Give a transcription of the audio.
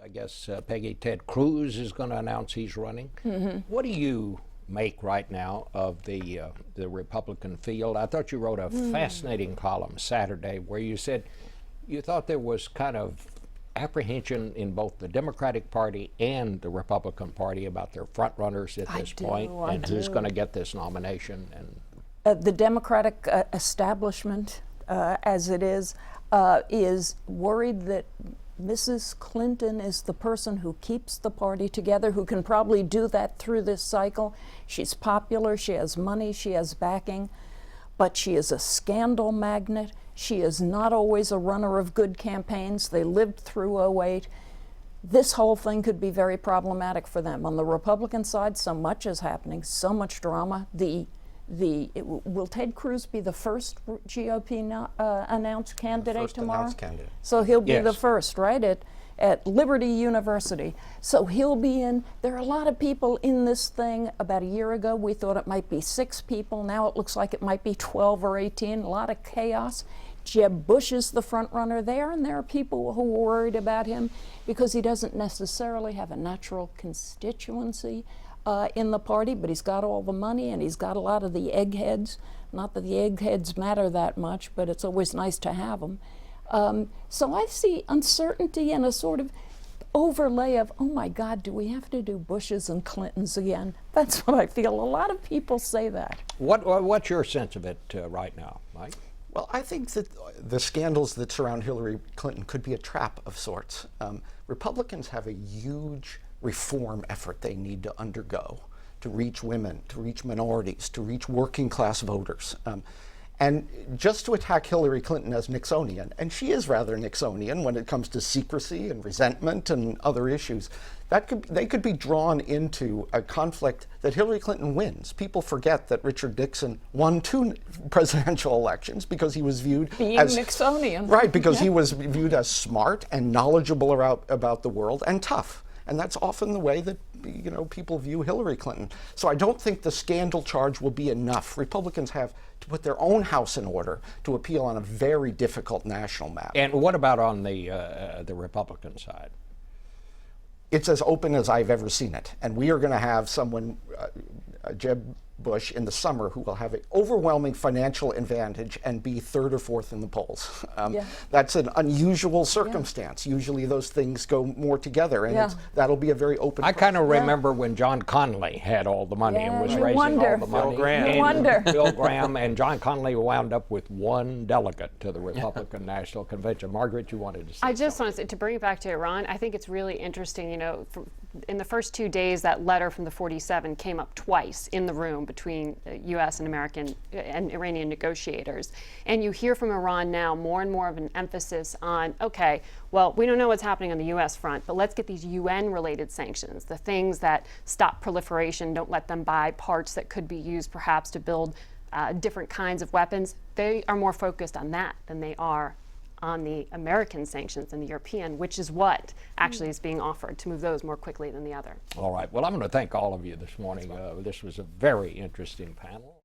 I guess, Peggy, Ted Cruz is going to announce he's running. What do you make right now of the Republican field? I thought you wrote a fascinating column Saturday where you said you thought there was kind of apprehension in both the Democratic Party and the Republican Party about their front runners at this point, and who's going to get this nomination. And the Democratic establishment, as it is worried that Mrs. Clinton is the person who keeps the party together, who can probably do that through this cycle. She's popular, she has money, she has backing, but she is a scandal magnet. She is not always a runner of good campaigns. They lived through '08. This whole thing could be very problematic for them. On the Republican side, so much is happening, so much drama. Will Ted Cruz be the first GOP announced candidate tomorrow? Announced candidate. So he'll be Yes. the first, right, at Liberty University. So he'll be in. There are a lot of people in this thing. About a year ago, we thought it might be 6 people. Now it looks like it might be 12 or 18. A lot of chaos. Jeb Bush is the front runner there, and there are people who are worried about him because he doesn't necessarily have a natural constituency in the party, but he's got all the money and he's got a lot of the eggheads. Not that the eggheads matter that much, but it's always nice to have them. So I see uncertainty and a sort of overlay of, oh my God, do we have to do Bushes and Clintons again? That's what I feel. A lot of people say that. what's your sense of it right now, Mike? Well, I think that the scandals that surround Hillary Clinton could be a trap of sorts. Republicans have a huge reform effort they need to undergo to reach women, to reach minorities, to reach working class voters. And just to attack Hillary Clinton as Nixonian, and she is rather Nixonian when it comes to secrecy and resentment and other issues, they could be drawn into a conflict that Hillary Clinton wins. People forget that Richard Nixon won 2 presidential elections because he was viewed Being as Nixonian. Right, because he was viewed as smart and knowledgeable about the world and tough. And that's often the way that people view Hillary Clinton. So I don't think the scandal charge will be enough. Republicans have to put their own house in order to appeal on a very difficult national map. And what about on the Republican side? It's as open as I've ever seen it. And we are going to have someone, Jeb Bush, in the summer who will have an overwhelming financial advantage and be 3rd or 4th in the polls. That's an unusual circumstance. Usually those things go more together, and that'll be a very open I process. kind of remember when John Connally had all the money and was you raising wonder. all the money. Bill Graham. And You wonder. Bill Graham and John Connally wound up with 1 delegate to the Republican National Convention. Margaret, you wanted to say I just want to say, to bring it back to Iran, I think it's really interesting, in the first 2 days, that letter from the 47 came up twice in the room between U.S. and American and Iranian negotiators. And you hear from Iran now more and more of an emphasis on, okay, well, we don't know what's happening on the U.S. front, but let's get these UN-related sanctions, the things that stop proliferation, don't let them buy parts that could be used perhaps to build different kinds of weapons. They are more focused on that than they are on the American sanctions and the European, which is what actually is being offered to move those more quickly than the other. All right. Well, I'm going to thank all of you this morning. This was a very interesting panel.